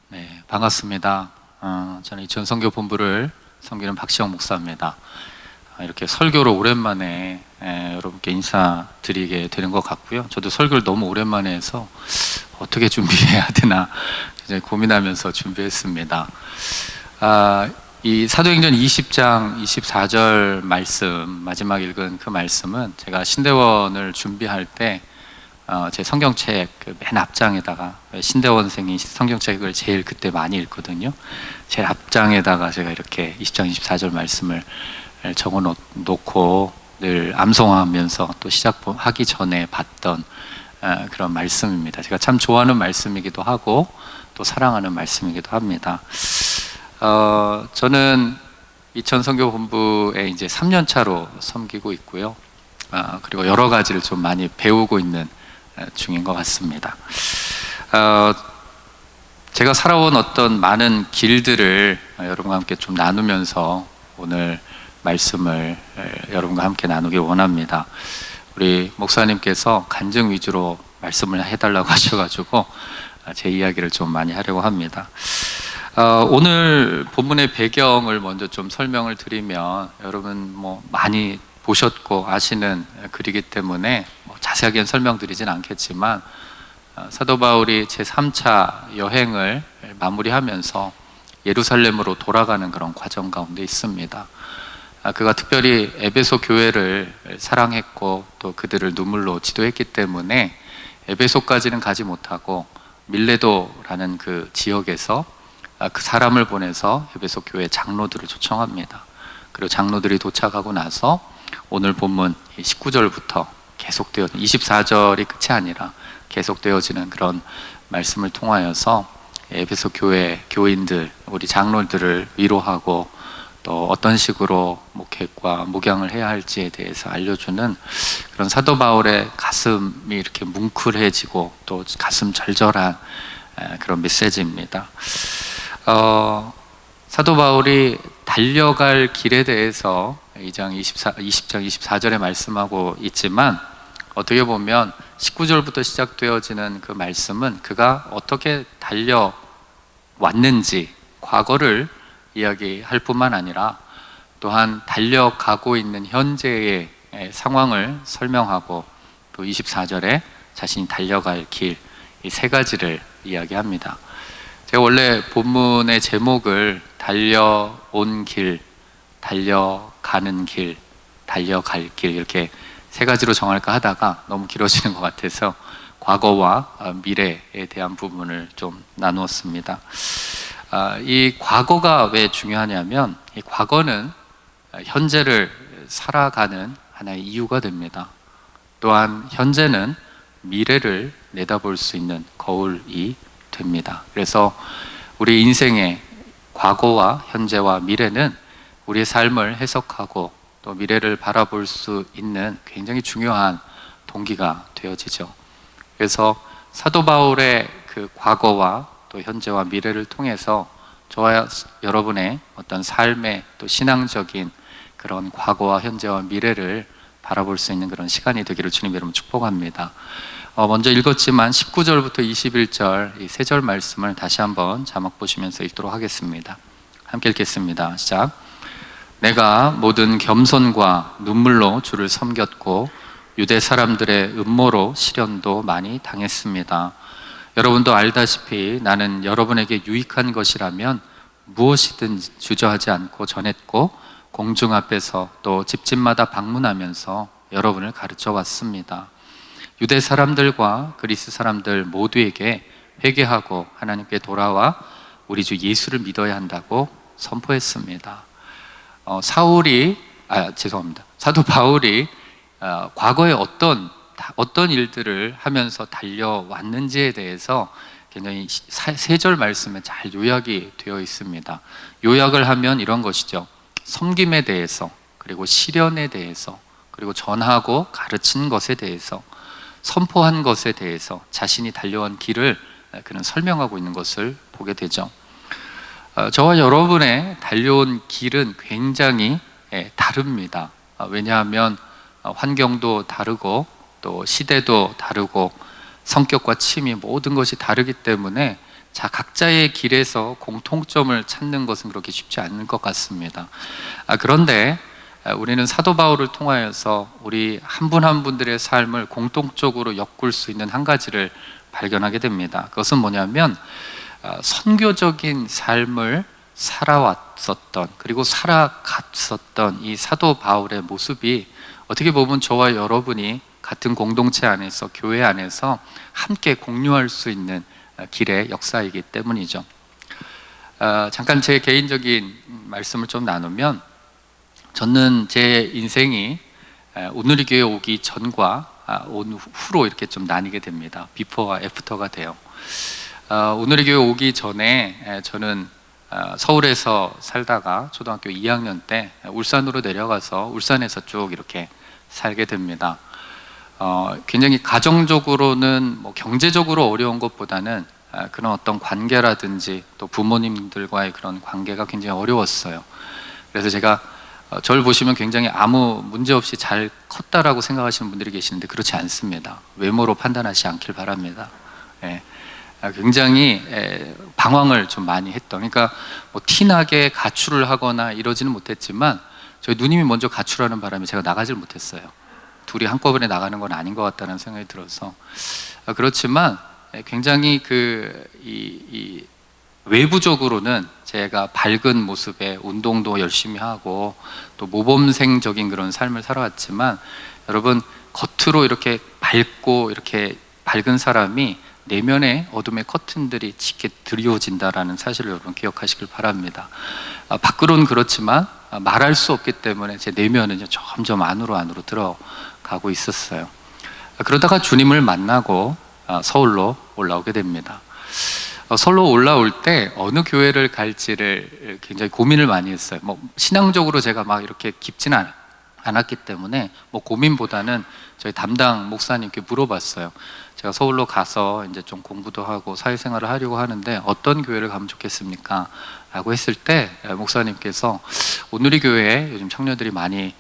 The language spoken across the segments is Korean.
네, 반갑습니다. 저는 이 전선교 본부를 섬기는 박시영 목사입니다. 이렇게 설교로 오랜만에 여러분께 인사드리게 되는 것 같고요. 저도 설교를 너무 오랜만에 해서 어떻게 준비해야 되나 굉장히 고민하면서 준비했습니다. 이 사도행전 20장 24절 말씀, 마지막 읽은 그 말씀은 제가 신대원을 준비할 때 제 성경책 맨 앞장에다가, 신대원 선생이 성경책을 제일 그때 많이 읽거든요. 제일 앞장에다가 제가 이렇게 20장 24절 말씀을 적어 놓고 늘 암송하면서 또 시작하기 전에 봤던 그런 말씀입니다. 제가 참 좋아하는 말씀이기도 하고 또 사랑하는 말씀이기도 합니다. 저는 이천선교본부에 이제 3년 차로 섬기고 있고요. 그리고 여러 가지를 좀 많이 배우고 있는 중인 것 같습니다. 제가 살아온 어떤 많은 길들을 여러분과 함께 좀 나누면서 오늘 말씀을 여러분과 함께 나누기 원합니다. 우리 목사님께서 간증 위주로 말씀을 해달라고 하셔가지고 제 이야기를 좀 많이 하려고 합니다. 오늘 본문의 배경을 먼저 좀 설명을 드리면, 여러분 많이 보셨고 아시는 글이기 때문에 자세하게는 설명드리진 않겠지만, 사도 바울이 제3차 여행을 마무리하면서 예루살렘으로 돌아가는 그런 과정 가운데 있습니다. 그가 특별히 에베소 교회를 사랑했고 또 그들을 눈물로 지도했기 때문에 에베소까지는 가지 못하고 밀레도라는 그 지역에서 그 사람을 보내서 에베소 교회 장로들을 초청합니다. 그리고 장로들이 도착하고 나서 오늘 본문 19절부터 계속되어 24절이 끝이 아니라 계속되어지는 그런 말씀을 통하여서 에베소 교회 교인들, 우리 장로들을 위로하고 또 어떤 식으로 목회과 목양을 해야 할지에 대해서 알려주는 그런 사도 바울의 가슴이 이렇게 뭉클해지고 또 가슴 절절한 그런 메시지입니다. 사도 바울이 달려갈 길에 대해서 20장 24절에 말씀하고 있지만, 어떻게 보면 19절부터 시작되어지는 그 말씀은 그가 어떻게 달려왔는지 과거를 이야기할 뿐만 아니라 또한 달려가고 있는 현재의 상황을 설명하고, 또 24절에 자신이 달려갈 길, 이 세 가지를 이야기합니다. 제가 원래 본문의 제목을 달려온 길, 달려가는 길, 달려갈 길, 이렇게 세 가지로 정할까 하다가 너무 길어지는 것 같아서 과거와 미래에 대한 부분을 좀 나누었습니다. 이 과거가 왜 중요하냐면, 이 과거는 현재를 살아가는 하나의 이유가 됩니다. 또한 현재는 미래를 내다볼 수 있는 거울이 됩니다. 그래서 우리 인생의 과거와 현재와 미래는 우리의 삶을 해석하고 또 미래를 바라볼 수 있는 굉장히 중요한 동기가 되어지죠. 그래서 사도 바울의 그 과거와 또 현재와 미래를 통해서 저와 여러분의 어떤 삶의 또 신앙적인 그런 과거와 현재와 미래를 바라볼 수 있는 그런 시간이 되기를 주님 이름으로 축복합니다. 먼저 읽었지만 19절부터 21절 이 세 절 말씀을 다시 한번 자막 보시면서 읽도록 하겠습니다. 함께 읽겠습니다. 시작. 내가 모든 겸손과 눈물로 주를 섬겼고 유대 사람들의 음모로 시련도 많이 당했습니다. 여러분도 알다시피 나는 여러분에게 유익한 것이라면 무엇이든 주저하지 않고 전했고 공중 앞에서 또 집집마다 방문하면서 여러분을 가르쳐 왔습니다. 유대 사람들과 그리스 사람들 모두에게 회개하고 하나님께 돌아와 우리 주 예수를 믿어야 한다고 선포했습니다. 사도 바울이 과거에 어떤 일들을 하면서 달려왔는지에 대해서 굉장히 세 절 말씀에 잘 요약이 되어 있습니다. 요약을 하면 이런 것이죠. 섬김에 대해서, 그리고 시련에 대해서, 그리고 전하고 가르친 것에 대해서, 선포한 것에 대해서 자신이 달려온 길을 그는 설명하고 있는 것을 보게 되죠. 저와 여러분의 달려온 길은 굉장히 다릅니다. 왜냐하면 환경도 다르고 또 시대도 다르고 성격과 취미 모든 것이 다르기 때문에 자, 각자의 길에서 공통점을 찾는 것은 그렇게 쉽지 않을 것 같습니다. 그런데 우리는 사도 바울을 통하여서 우리 한 분 한 분들의 삶을 공통적으로 엮을 수 있는 한 가지를 발견하게 됩니다. 그것은 뭐냐면 선교적인 삶을 살아왔었던, 그리고 살아갔었던 이 사도 바울의 모습이 어떻게 보면 저와 여러분이 같은 공동체 안에서, 교회 안에서 함께 공유할 수 있는 길의 역사이기 때문이죠. 잠깐 제 개인적인 말씀을 좀 나누면, 저는 제 인생이 오늘의 교회 오기 전과 온 후로 이렇게 좀 나뉘게 됩니다. 비포와 애프터가 돼요. 오늘의 교회 오기 전에 저는 서울에서 살다가 초등학교 2학년 때 울산으로 내려가서 울산에서 쭉 이렇게 살게 됩니다. 굉장히 가정적으로는 뭐 경제적으로 어려운 것보다는 그런 어떤 관계라든지 또 부모님들과의 그런 관계가 굉장히 어려웠어요. 그래서 제가 저를 보시면 굉장히 아무 문제 없이 잘 컸다라고 생각하시는 분들이 계시는데 그렇지 않습니다. 외모로 판단하지 않길 바랍니다. 굉장히 방황을 좀 많이 했던, 그러니까 뭐 티나게 가출을 하거나 이러지는 못했지만 저희 누님이 먼저 가출하는 바람에 제가 나가질 못했어요. 둘이 한꺼번에 나가는 건 아닌 것 같다는 생각이 들어서. 그렇지만 굉장히 이 외부적으로는 제가 밝은 모습에 운동도 열심히 하고 또 모범생적인 그런 삶을 살아왔지만, 여러분, 겉으로 이렇게 밝고 이렇게 밝은 사람이 내면의 어둠의 커튼들이 짙게 드리워진다라는 사실을 여러분 기억하시길 바랍니다. 밖으로는 그렇지만 말할 수 없기 때문에 제 내면은 점점 안으로 들어가고 있었어요. 그러다가 주님을 만나고 서울로 올라오게 됩니다. 서울로 올라올 때 어느 교회를 갈지를 굉장히 고민을 많이 했어요. 뭐 신앙적으로 제가 막 이렇게 깊지는 않았기 때문에 뭐 고민보다는 저희 담당 목사님께 물어봤어요. 제가 서울로 가서 이제 좀 공부도 하고 사회생활을 하려고 하는데 어떤 교회를 가면 좋겠습니까? 라고 했을 때 목사님께서 오늘의 교회에 요즘 청년들이 많이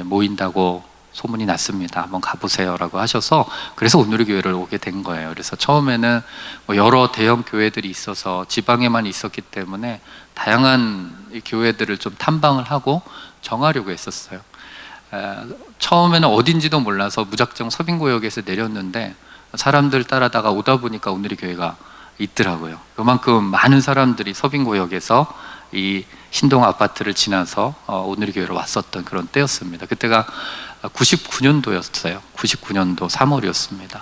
모인다고 소문이 났습니다. 한번 가보세요 라고 하셔서, 그래서 오늘의 교회를 오게 된 거예요. 그래서 처음에는 뭐 여러 대형 교회들이 있어서 지방에만 있었기 때문에 다양한 교회들을 좀 탐방을 하고 정하려고 했었어요. 처음에는 어딘지도 몰라서 무작정 서빙구역에서 내렸는데 사람들 따라다가 오다 보니까 오늘의 교회가 있더라고요. 그만큼 많은 사람들이 서빙구역에서 이 신동 아파트를 지나서 오늘의 교회로 왔었던 그런 때였습니다. 그때가 99년도였어요. 99년도 3월이었습니다.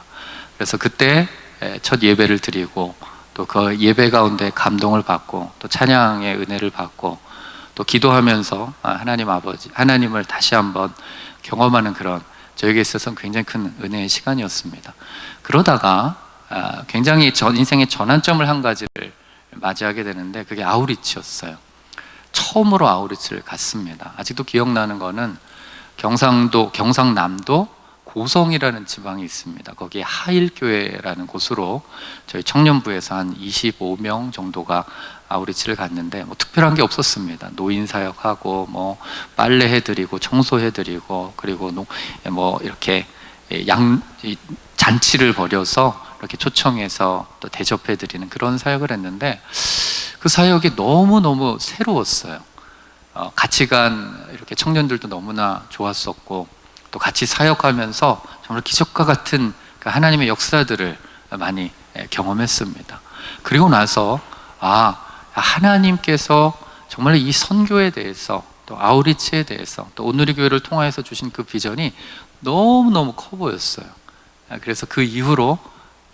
그래서 그때 첫 예배를 드리고 또 그 예배 가운데 감동을 받고 또 찬양의 은혜를 받고 또 기도하면서 하나님을 다시 한번 경험하는 그런, 저에게 있어서는 굉장히 큰 은혜의 시간이었습니다. 그러다가 굉장히 인생의 전환점을 한 가지를 맞이하게 되는데 그게 아우리치였어요. 처음으로 아우리치를 갔습니다. 아직도 기억나는 거는 경상남도 고성이라는 지방이 있습니다. 거기에 하일교회라는 곳으로 저희 청년부에서 한 25명 정도가 아우리치를 갔는데 뭐 특별한 게 없었습니다. 노인 사역하고 뭐 빨래 해드리고 청소해드리고 그리고 뭐 이렇게 잔치를 벌여서 이렇게 초청해서 또 대접해드리는 그런 사역을 했는데 그 사역이 너무너무 새로웠어요. 같이 간 이렇게 청년들도 너무나 좋았었고 또 같이 사역하면서 정말 기적과 같은 그 하나님의 역사들을 많이 경험했습니다. 그리고 나서 하나님께서 정말 이 선교에 대해서 또 아우리치에 대해서 또 오늘의 교회를 통하여서 주신 그 비전이 너무너무 커 보였어요. 그래서 그 이후로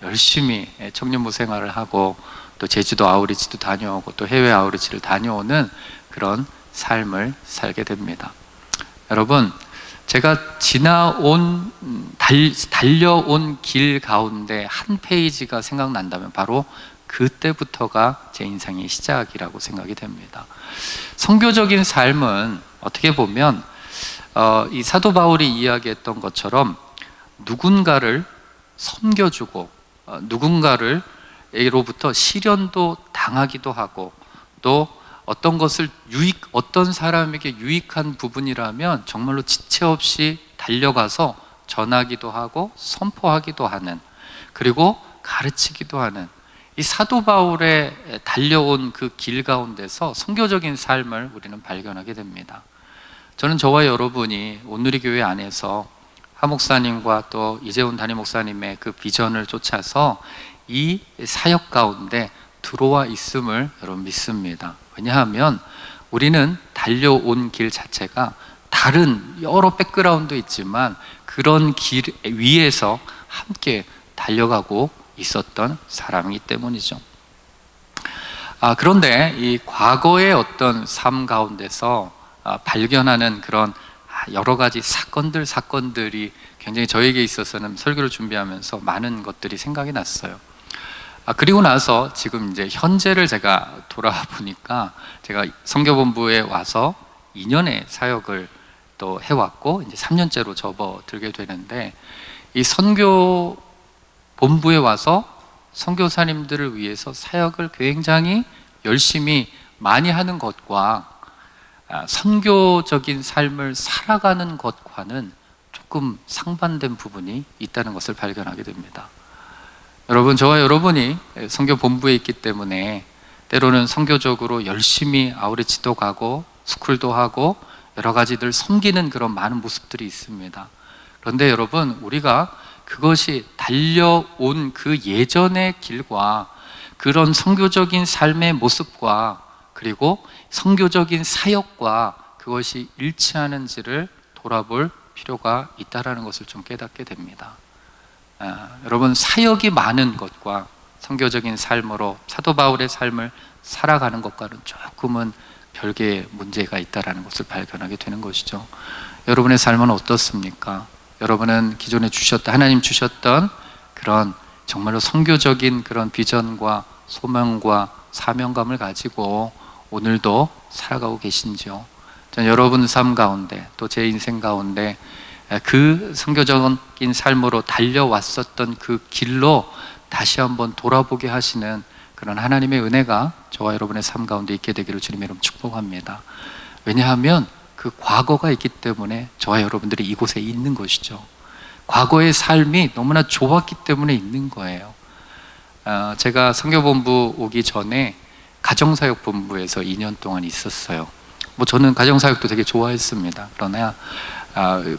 열심히 청년부 생활을 하고 또 제주도 아우리치도 다녀오고 또 해외 아우리치를 다녀오는 그런 삶을 살게 됩니다. 여러분, 제가 달려온 길 가운데 한 페이지가 생각난다면 바로 그때부터가 제 인생의 시작이라고 생각이 됩니다. 선교적인 삶은 어떻게 보면 이 사도 바울이 이야기했던 것처럼 누군가를 섬겨주고 누군가를로부터 시련도 당하기도 하고 또 어떤 사람에게 유익한 부분이라면 정말로 지체 없이 달려가서 전하기도 하고 선포하기도 하는, 그리고 가르치기도 하는 이 사도 바울의 달려온 그 길 가운데서 선교적인 삶을 우리는 발견하게 됩니다. 저는 저와 여러분이 온누리교회 안에서 하 목사님과 또 이재훈 담임 목사님의 그 비전을 쫓아서 이 사역 가운데 들어와 있음을 여러분 믿습니다. 왜냐하면 우리는 달려온 길 자체가 다른 여러 백그라운드 있지만 그런 길 위에서 함께 달려가고 있었던 사람이기 때문이죠. 그런데 이 과거의 어떤 삶 가운데서 발견하는 그런 여러 가지 사건들이 굉장히 저에게 있어서는 설교를 준비하면서 많은 것들이 생각이 났어요. 그리고 나서 지금 이제 현재를 제가 돌아보니까 제가 선교본부에 와서 2년의 사역을 또 해왔고 이제 3년째로 접어들게 되는데, 이 선교본부에 와서 선교사님들을 위해서 사역을 굉장히 열심히 많이 하는 것과 선교적인 삶을 살아가는 것과는 조금 상반된 부분이 있다는 것을 발견하게 됩니다. 여러분, 저와 여러분이 선교본부에 있기 때문에 때로는 선교적으로 열심히 아우리치도 가고 스쿨도 하고 여러 가지들 섬기는 그런 많은 모습들이 있습니다. 그런데 여러분, 우리가 그것이 달려온 그 예전의 길과 그런 선교적인 삶의 모습과 그리고 선교적인 사역과 그것이 일치하는지를 돌아볼 필요가 있다는 것을 좀 깨닫게 됩니다. 여러분, 사역이 많은 것과 선교적인 삶으로 사도 바울의 삶을 살아가는 것과는 조금은 별개의 문제가 있다는 것을 발견하게 되는 것이죠. 여러분의 삶은 어떻습니까? 여러분은 기존에 하나님 주셨던 그런 정말로 선교적인 그런 비전과 소명과 사명감을 가지고 오늘도 살아가고 계신지요? 저는 여러분 삶 가운데 또 제 인생 가운데 그 선교적인 삶으로 달려왔었던 그 길로 다시 한번 돌아보게 하시는 그런 하나님의 은혜가 저와 여러분의 삶 가운데 있게 되기를 주님의 이름으로 축복합니다. 왜냐하면 그 과거가 있기 때문에 저와 여러분들이 이곳에 있는 것이죠. 과거의 삶이 너무나 좋았기 때문에 있는 거예요. 제가 선교본부 오기 전에 가정사역본부에서 2년 동안 있었어요. 저는 가정사역도 되게 좋아했습니다. 그러나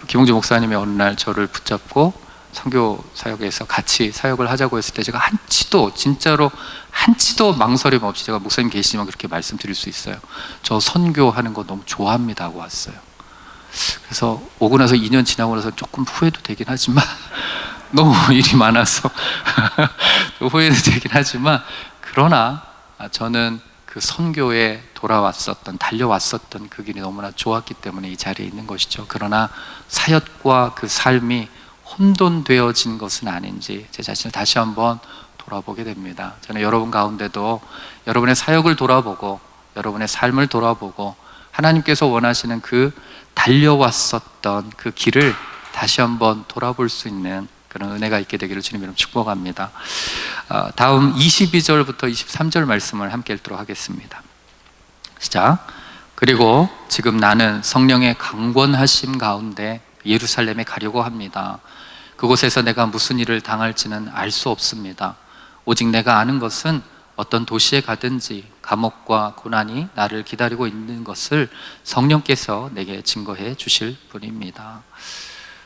김홍주 목사님이 어느 날 저를 붙잡고 선교사역에서 같이 사역을 하자고 했을 때 제가 진짜로 한치도 망설임 없이, 제가 목사님 계시지만 그렇게 말씀드릴 수 있어요. 저 선교하는 거 너무 좋아합니다 하고 왔어요. 그래서 오고 나서 2년 지나고 나서 조금 후회도 되긴 하지만 너무 일이 많아서 후회도 되긴 하지만, 그러나 저는 그 선교에 달려왔었던 그 길이 너무나 좋았기 때문에 이 자리에 있는 것이죠. 그러나 사역과 그 삶이 혼돈되어진 것은 아닌지 제 자신을 다시 한번 돌아보게 됩니다. 저는 여러분 가운데도 여러분의 사역을 돌아보고 여러분의 삶을 돌아보고 하나님께서 원하시는 그 달려왔었던 그 길을 다시 한번 돌아볼 수 있는 그런 은혜가 있게 되기를 주님 이름 축복합니다. 다음 22절부터 23절 말씀을 함께 읽도록 하겠습니다. 시작. 그리고 지금 나는 성령의 강권하심 가운데 예루살렘에 가려고 합니다. 그곳에서 내가 무슨 일을 당할지는 알 수 없습니다. 오직 내가 아는 것은 어떤 도시에 가든지 감옥과 고난이 나를 기다리고 있는 것을 성령께서 내게 증거해 주실 분입니다.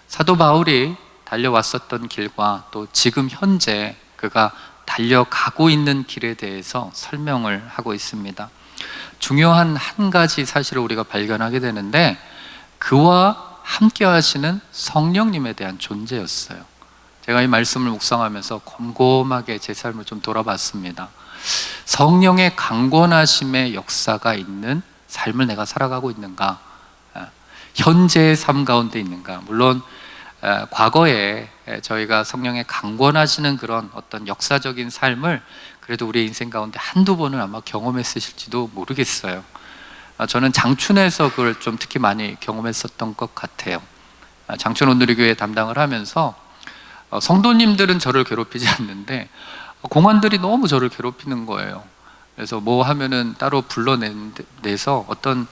사도 바울이 달려왔었던 길과 또 지금 현재 그가 달려가고 있는 길에 대해서 설명을 하고 있습니다. 중요한 한 가지 사실을 우리가 발견하게 되는데, 그와 함께 하시는 성령님에 대한 존재였어요. 제가 이 말씀을 묵상하면서 곰곰하게 제 삶을 좀 돌아봤습니다. 성령의 강권하심의 역사가 있는 삶을 내가 살아가고 있는가? 현재의 삶 가운데 있는가? 물론 과거에 저희가 성령의 강권하시는 그런 어떤 역사적인 삶을 그래도 우리 인생 가운데 한두 번은 아마 경험했으실지도 모르겠어요. 저는 장춘에서 그걸 좀 특히 많이 경험했었던 것 같아요. 장춘 온누리교회 담당을 하면서 성도님들은 저를 괴롭히지 않는데 공안들이 너무 저를 괴롭히는 거예요. 그래서 뭐 하면은 따로 불러내서 어떤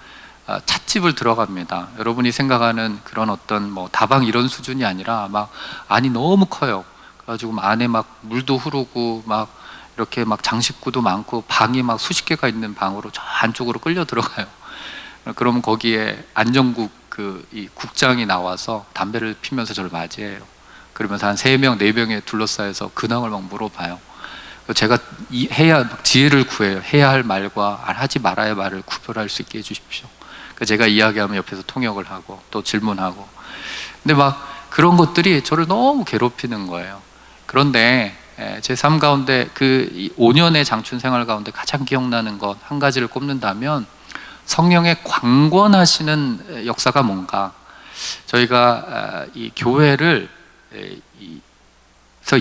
찻집을 들어갑니다. 여러분이 생각하는 그런 어떤 뭐 다방 이런 수준이 아니라 막 안이 너무 커요. 그래가지고 안에 막 물도 흐르고 막 이렇게 막 장식구도 많고 방이 막 수십 개가 있는 방으로 저 안쪽으로 끌려 들어가요. 그러면 거기에 안정국 이 국장이 나와서 담배를 피면서 저를 맞이해요. 그러면서 한 3명, 4명에 둘러싸여서 근황을 막 물어봐요. 제가 지혜를 구해요. 해야 할 말과 하지 말아야 할 말을 구별할 수 있게 해주십시오. 제가 이야기하면 옆에서 통역을 하고 또 질문하고. 근데 막 그런 것들이 저를 너무 괴롭히는 거예요. 그런데 제 삶 가운데 그 5년의 장춘 생활 가운데 가장 기억나는 것 한 가지를 꼽는다면, 성령의 강권하시는 역사가 뭔가. 저희가 이 교회를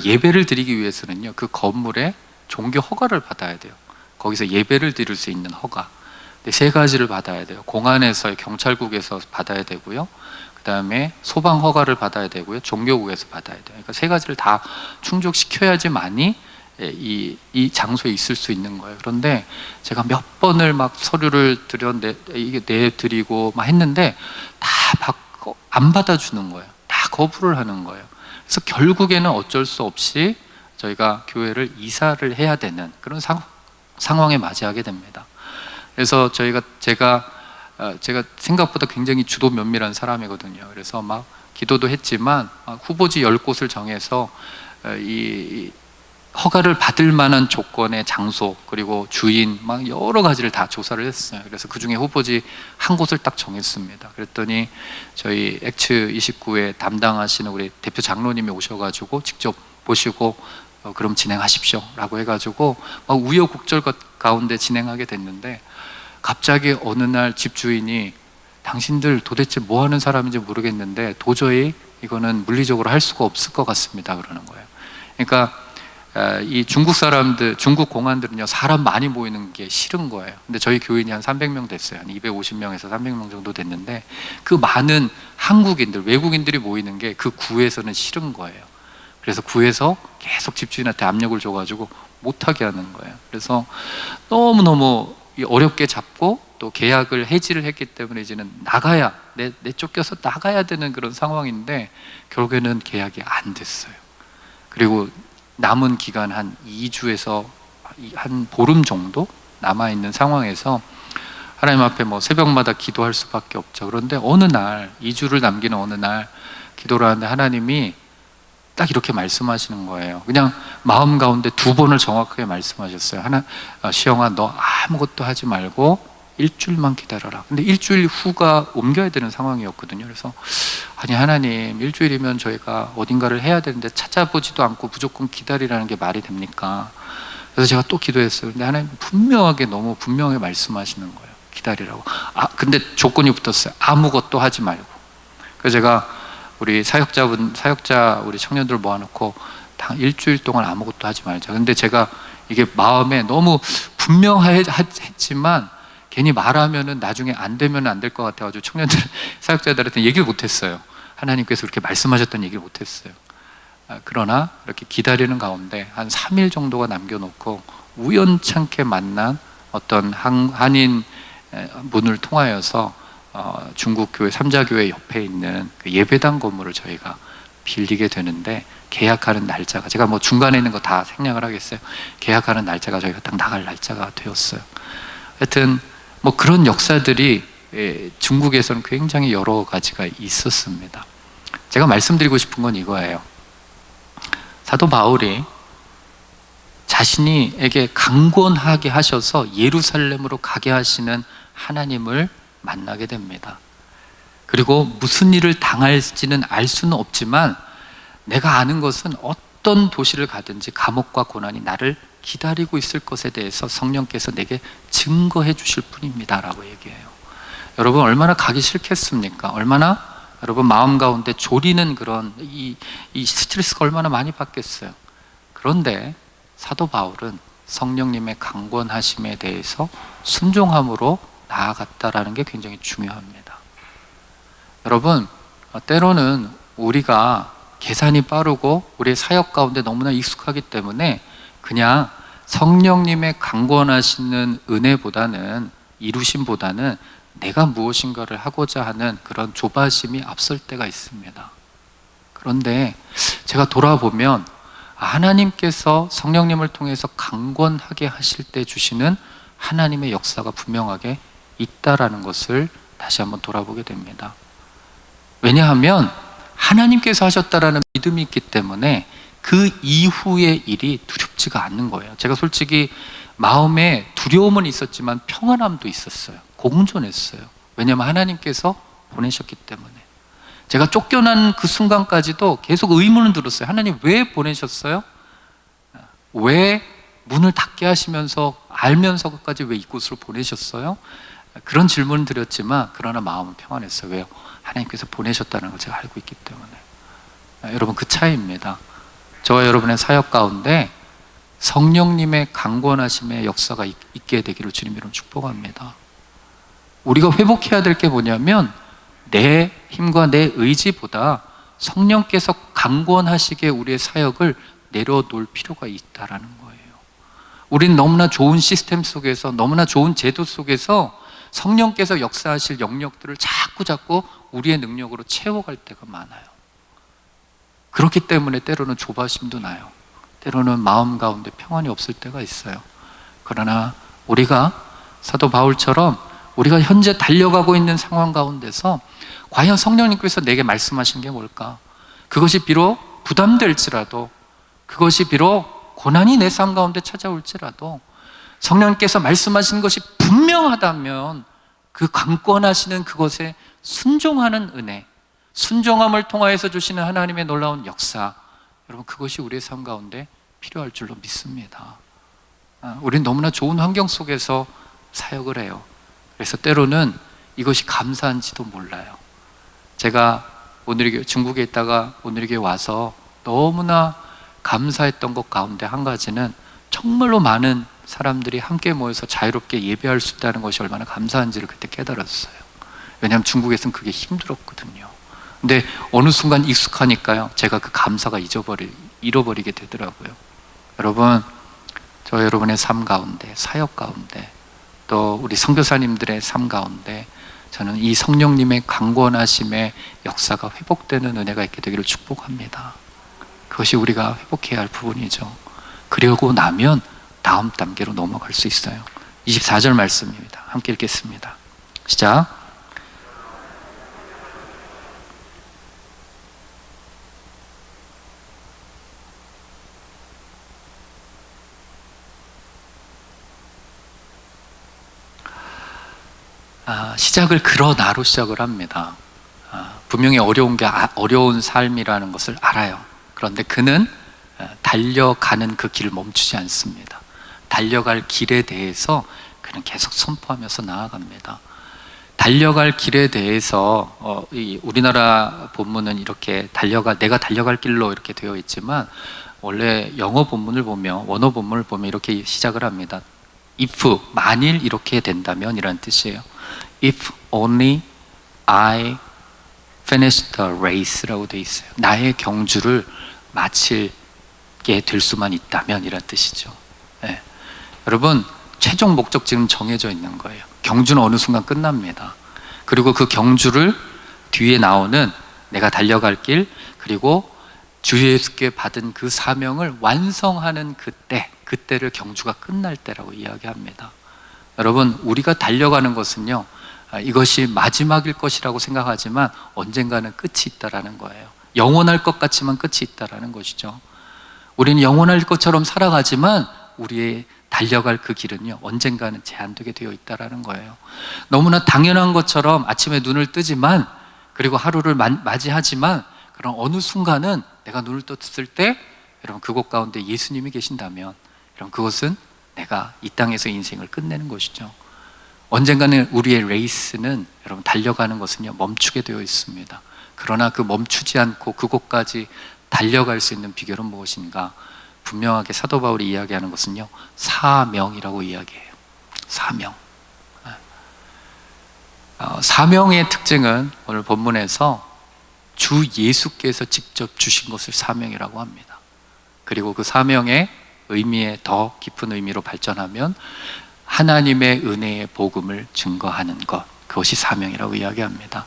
예배를 드리기 위해서는요, 그 건물에 종교 허가를 받아야 돼요. 거기서 예배를 드릴 수 있는 허가. 3가지를 받아야 돼요. 공안에서, 경찰국에서 받아야 되고요, 그 다음에 소방 허가를 받아야 되고요, 종교국에서 받아야 돼요. 그러니까 3가지를 다 충족시켜야지만이 이 장소에 있을 수 있는 거예요. 그런데 제가 몇 번을 막 서류를 내드리고 막 했는데 다 안 받아주는 거예요. 다 거부를 하는 거예요. 그래서 결국에는 어쩔 수 없이 저희가 교회를 이사를 해야 되는 그런 상황에 맞이하게 됩니다. 그래서 제가 생각보다 굉장히 주도 면밀한 사람이거든요. 그래서 막 기도도 했지만 후보지 10곳을 정해서 이 허가를 받을 만한 조건의 장소, 그리고 주인, 막 여러 가지를 다 조사를 했어요. 그래서 그 중에 후보지 한 곳을 딱 정했습니다. 그랬더니 저희 액츠 29에 담당하시는 우리 대표 장로님이 오셔가지고 직접 보시고 그럼 진행하십시오 라고 해가지고 막 우여곡절 가운데 진행하게 됐는데, 갑자기 어느 날 집주인이 당신들 도대체 뭐 하는 사람인지 모르겠는데 도저히 이거는 물리적으로 할 수가 없을 것 같습니다 그러는 거예요. 그러니까 이 중국 사람들, 중국 공안들은요, 사람 많이 모이는 게 싫은 거예요. 근데 저희 교인이 한 300명 됐어요. 한 250명에서 300명 정도 됐는데, 그 많은 한국인들, 외국인들이 모이는 게 그 구에서는 싫은 거예요. 그래서 구에서 계속 집주인한테 압력을 줘가지고 못하게 하는 거예요. 그래서 너무너무 어렵게 잡고 또 계약을 해지를 했기 때문에 이제는 나가야, 내쫓겨서 나가야 되는 그런 상황인데, 결국에는 계약이 안 됐어요. 그리고 남은 기간 한 2주에서 한 보름 정도 남아있는 상황에서 하나님 앞에 뭐 새벽마다 기도할 수밖에 없죠. 그런데 어느 날, 2주를 남기는 어느 날 기도를 하는데 하나님이 딱 이렇게 말씀하시는 거예요. 그냥 마음 가운데 2번을 정확하게 말씀하셨어요. 시영아, 너 아무것도 하지 말고 일주일만 기다려라. 근데 일주일 후가 옮겨야 되는 상황이었거든요. 그래서 아니 하나님, 일주일이면 저희가 어딘가를 해야 되는데 찾아보지도 않고 무조건 기다리라는 게 말이 됩니까? 그래서 제가 또 기도했어요. 근데 하나님 분명하게, 너무 분명하게 말씀하시는 거예요. 기다리라고. 근데 조건이 붙었어요. 아무것도 하지 말고. 그래서 제가 우리 사역자 우리 청년들 모아놓고 일주일 동안 아무것도 하지 말자. 근데 제가 이게 마음에 너무 분명했지만 괜히 말하면은 나중에 안 되면 안 될 것 같아가지고 청년들, 사역자들한테 얘기를 못했어요. 하나님께서 그렇게 말씀하셨다는 얘기를 못했어요. 그러나 이렇게 기다리는 가운데 한 3일 정도가 남겨놓고 우연찮게 만난 어떤 한인 분을 통하여서 중국 교회, 삼자교회 옆에 있는 그 예배당 건물을 저희가 빌리게 되는데, 계약하는 날짜가, 제가 뭐 중간에 있는 거 다 생략을 하겠어요. 계약하는 날짜가 저희가 딱 나갈 날짜가 되었어요. 하여튼 뭐 그런 역사들이 중국에서는 굉장히 여러 가지가 있었습니다. 제가 말씀드리고 싶은 건 이거예요. 사도 바울이 자신에게 강권하게 하셔서 예루살렘으로 가게 하시는 하나님을 만나게 됩니다. 그리고 무슨 일을 당할지는 알 수는 없지만 내가 아는 것은 어떤 도시를 가든지 감옥과 고난이 나를 기다리고 있을 것에 대해서 성령께서 내게 증거해 주실 뿐입니다 라고 얘기해요. 여러분 얼마나 가기 싫겠습니까? 얼마나 여러분 마음 가운데 졸이는 그런 이 스트레스가 얼마나 많이 받겠어요. 그런데 사도 바울은 성령님의 강권하심에 대해서 순종함으로 나아갔다라는 게 굉장히 중요합니다. 여러분 때로는 우리가 계산이 빠르고 우리의 사역 가운데 너무나 익숙하기 때문에 그냥 성령님의 강권하시는 은혜보다는, 이루심보다는 내가 무엇인가를 하고자 하는 그런 조바심이 앞설 때가 있습니다. 그런데 제가 돌아보면 하나님께서 성령님을 통해서 강권하게 하실 때 주시는 하나님의 역사가 분명하게 있다라는 것을 다시 한번 돌아보게 됩니다. 왜냐하면 하나님께서 하셨다라는 믿음이 있기 때문에 그 이후의 일이 두렵지가 않는 거예요. 제가 솔직히 마음에 두려움은 있었지만 평안함도 있었어요. 공존했어요. 왜냐하면 하나님께서 보내셨기 때문에. 제가 쫓겨난 그 순간까지도 계속 의문을 들었어요. 하나님 왜 보내셨어요? 왜 문을 닫게 하시면서 알면서까지 왜 이곳으로 보내셨어요? 그런 질문을 드렸지만 그러나 마음은 평안했어요. 왜요? 하나님께서 보내셨다는 걸 제가 알고 있기 때문에. 여러분, 그 차이입니다. 저와 여러분의 사역 가운데 성령님의 강권하심의 역사가 있게 되기를 주님 이름 축복합니다. 우리가 회복해야 될 게 뭐냐면 내 힘과 내 의지보다 성령께서 강권하시게 우리의 사역을 내려놓을 필요가 있다라는 거예요. 우린 너무나 좋은 시스템 속에서, 너무나 좋은 제도 속에서 성령께서 역사하실 영역들을 자꾸 우리의 능력으로 채워갈 때가 많아요. 그렇기 때문에 때로는 조바심도 나요. 때로는 마음 가운데 평안이 없을 때가 있어요. 그러나 우리가 사도 바울처럼 우리가 현재 달려가고 있는 상황 가운데서 과연 성령님께서 내게 말씀하신 게 뭘까? 그것이 비록 부담될지라도, 그것이 비록 고난이 내 삶 가운데 찾아올지라도 성령님께서 말씀하신 것이 분명하다면 그 강권하시는 그것에 순종하는 은혜, 순종함을 통하여서 주시는 하나님의 놀라운 역사, 여러분, 그것이 우리의 삶 가운데 필요할 줄로 믿습니다. 우리는 너무나 좋은 환경 속에서 사역을 해요. 그래서 때로는 이것이 감사한지도 몰라요. 제가 오늘의 중국에 있다가 오늘의 와서 너무나 감사했던 것 가운데 한 가지는 정말로 많은 사람들이 함께 모여서 자유롭게 예배할 수 있다는 것이 얼마나 감사한지를 그때 깨달았어요. 왜냐하면 중국에서는 그게 힘들었거든요. 근데 어느 순간 익숙하니까요, 제가 그 감사가 잃어버리게 되더라고요. 여러분, 저 여러분의 삶 가운데, 사역 가운데, 또 우리 선교사님들의 삶 가운데 저는 이 성령님의 강권하심의 역사가 회복되는 은혜가 있게 되기를 축복합니다. 그것이 우리가 회복해야 할 부분이죠. 그러고 나면 다음 단계로 넘어갈 수 있어요. 24절 말씀입니다. 함께 읽겠습니다. 시작. 시작을 그러나로 시작을 합니다. 분명히 어려운 삶이라는 것을 알아요. 그런데 그는 달려가는 그 길을 멈추지 않습니다. 달려갈 길에 대해서 그는 계속 선포하면서 나아갑니다. 달려갈 길에 대해서 우리나라 본문은 이렇게 내가 달려갈 길로 이렇게 되어 있지만 원래 영어 본문을 보면, 원어 본문을 보면 이렇게 시작을 합니다. if, 만일 이렇게 된다면 이라는 뜻이에요. If only I finish the race라고 되어 있어요. 나의 경주를 마치게 될 수만 있다면 이란 뜻이죠. 네. 여러분, 최종 목적지는 정해져 있는 거예요. 경주는 어느 순간 끝납니다. 그리고 그 경주를 뒤에 나오는 내가 달려갈 길, 그리고 주 예수께 받은 그 사명을 완성하는 그때를 경주가 끝날 때라고 이야기합니다. 여러분, 우리가 달려가는 것은요, 이것이 마지막일 것이라고 생각하지만 언젠가는 끝이 있다라는 거예요. 영원할 것 같지만 끝이 있다라는 것이죠. 우리는 영원할 것처럼 살아가지만 우리의 달려갈 그 길은요, 언젠가는 제한되게 되어 있다라는 거예요. 너무나 당연한 것처럼 아침에 눈을 뜨지만, 그리고 하루를 맞이하지만, 그럼 어느 순간은 내가 눈을 떴을 때, 여러분, 그곳 가운데 예수님이 계신다면, 여러분, 그것은 내가 이 땅에서 인생을 끝내는 것이죠. 언젠가는 우리의 레이스는, 여러분, 달려가는 것은요, 멈추게 되어 있습니다. 그러나 그 멈추지 않고 그곳까지 달려갈 수 있는 비결은 무엇인가? 분명하게 사도 바울이 이야기하는 것은요, 사명이라고 이야기해요. 사명. 사명의 특징은 오늘 본문에서 주 예수께서 직접 주신 것을 사명이라고 합니다. 그리고 그 사명의 의미에 더 깊은 의미로 발전하면 하나님의 은혜의 복음을 증거하는 것, 그것이 사명이라고 이야기합니다.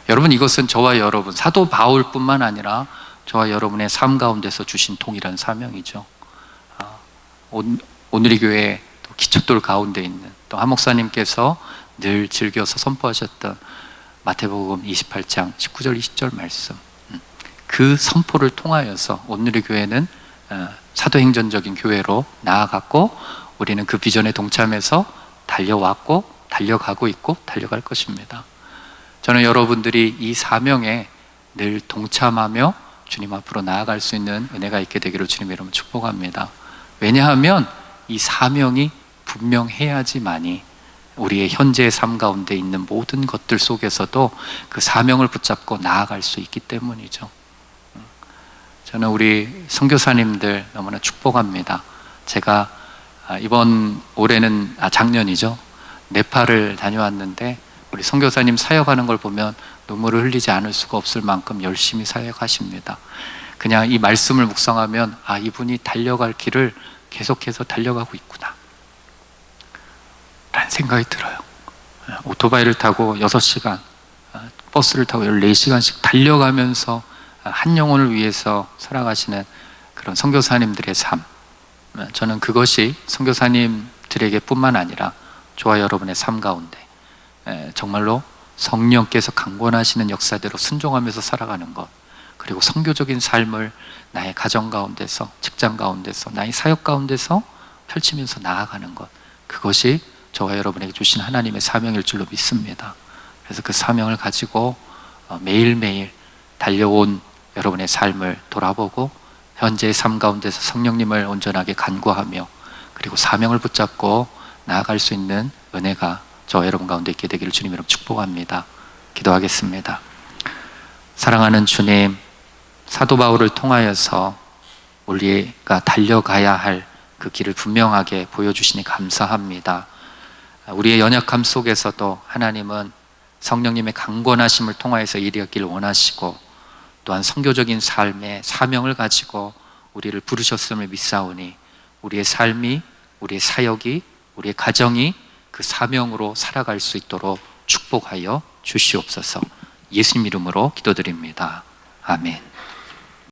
여러분, 이것은 저와 여러분, 사도 바울뿐만 아니라 저와 여러분의 삶 가운데서 주신 동일한 사명이죠. 오늘의 교회 또 기초돌 가운데 있는 또 한 목사님께서 늘 즐겨서 선포하셨던 마태복음 28장 19절 20절 말씀, 그 선포를 통하여서 오늘의 교회는 사도행전적인 교회로 나아갔고, 우리는 그 비전에 동참해서 달려왔고 달려가고 있고 달려갈 것입니다. 저는 여러분들이 이 사명에 늘 동참하며 주님 앞으로 나아갈 수 있는 은혜가 있게 되기를 주님 이름으로 축복합니다. 왜냐하면 이 사명이 분명해야지만이 우리의 현재의 삶 가운데 있는 모든 것들 속에서도 그 사명을 붙잡고 나아갈 수 있기 때문이죠. 저는 우리 선교사님들 너무나 축복합니다. 제가 이번 올해는 작년이죠, 네팔을 다녀왔는데 우리 선교사님 사역하는 걸 보면 눈물을 흘리지 않을 수가 없을 만큼 열심히 사역하십니다. 그냥 이 말씀을 묵상하면 이분이 달려갈 길을 계속해서 달려가고 있구나 라는 생각이 들어요. 오토바이를 타고 6시간, 버스를 타고 14시간씩 달려가면서 한 영혼을 위해서 살아가시는 그런 선교사님들의 삶, 저는 그것이 선교사님들에게 뿐만 아니라 저와 여러분의 삶 가운데 정말로 성령께서 강권하시는 역사대로 순종하면서 살아가는 것, 그리고 선교적인 삶을 나의 가정 가운데서, 직장 가운데서, 나의 사역 가운데서 펼치면서 나아가는 것, 그것이 저와 여러분에게 주신 하나님의 사명일 줄로 믿습니다. 그래서 그 사명을 가지고 매일매일 달려온 여러분의 삶을 돌아보고 현재의 삶 가운데서 성령님을 온전하게 간구하며 그리고 사명을 붙잡고 나아갈 수 있는 은혜가 저와 여러분 가운데 있게 되기를 주님 이름으로 축복합니다. 기도하겠습니다. 사랑하는 주님, 사도 바울을 통하여서 우리가 달려가야 할 그 길을 분명하게 보여주시니 감사합니다. 우리의 연약함 속에서도 하나님은 성령님의 강권하심을 통하여서 이루기를 원하시고, 또한 선교적인 삶의 사명을 가지고 우리를 부르셨음을 믿사오니 우리의 삶이, 우리의 사역이, 우리의 가정이 그 사명으로 살아갈 수 있도록 축복하여 주시옵소서. 예수님 이름으로 기도드립니다. 아멘.